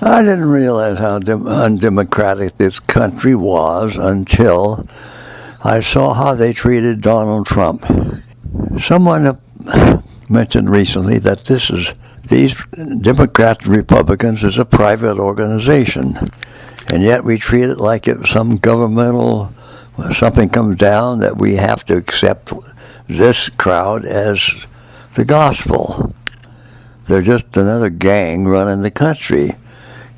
I didn't realize how undemocratic this country was until I saw how they treated Donald Trump. Someone mentioned recently that these Democrats and Republicans is a private organization, and yet we treat it like it's some governmental, when something comes down, that we have to accept this crowd as the gospel. They're just another gang running the country.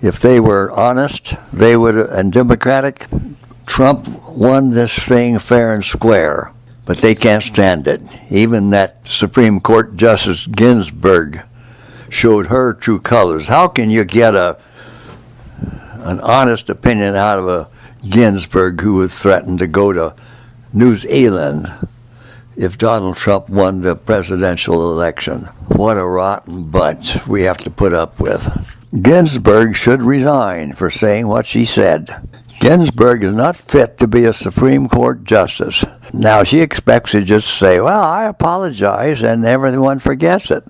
If they were honest, they would, and democratic, Trump won this thing fair and square. But they can't stand it. Even that Supreme Court Justice Ginsburg showed her true colors. How can you get an honest opinion out of a Ginsburg who was threatened to go to New Zealand if Donald Trump won the presidential election? What a rotten bunch we have to put up with. Ginsburg should resign for saying what she said. Ginsburg is not fit to be a Supreme Court justice. Now she expects to just say, well, I apologize, and everyone forgets it.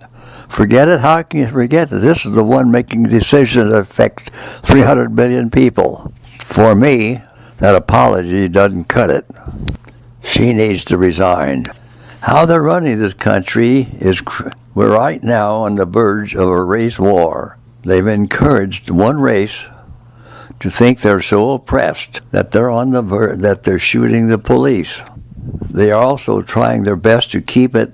Forget it? How can you forget it? This is the one making decisions that affect 300 million people. For me, that apology doesn't cut it. She needs to resign. How they're running this country is, we're right now on the verge of a race war. They've encouraged one race to think they're so oppressed that they're on the that they're shooting the police. They are also trying their best to keep it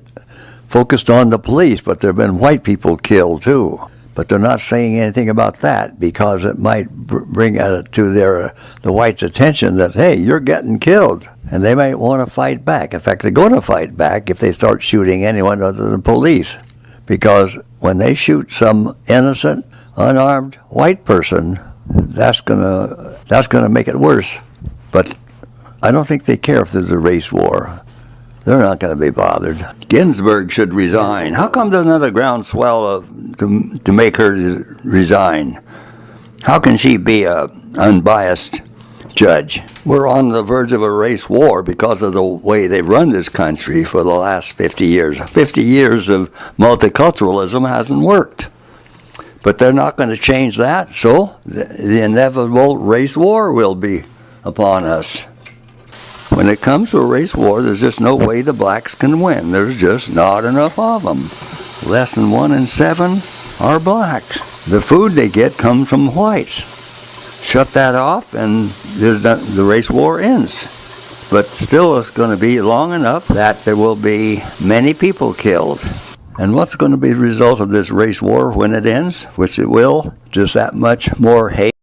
focused on the police, but there have been white people killed too. But they're not saying anything about that because it might bring it to the whites' attention that, hey, you're getting killed. And they might want to fight back. In fact, they're going to fight back if they start shooting anyone other than police. Because when they shoot some innocent, unarmed white person, that's gonna make it worse. But I don't think they care if there's a race war. They're not going to be bothered. Ginsburg should resign. How come there's another groundswell to make her resign? How can she be an unbiased judge? We're on the verge of a race war because of the way they've run this country for the last 50 years. 50 years of multiculturalism hasn't worked. But they're not going to change that, so the inevitable race war will be upon us. When it comes to a race war, there's just no way the blacks can win. There's just not enough of them. Less than 1 in 7 are blacks. The food they get comes from whites. Shut that off and the race war ends. But still it's going to be long enough that there will be many people killed. And what's going to be the result of this race war when it ends? Which it will, just that much more hate.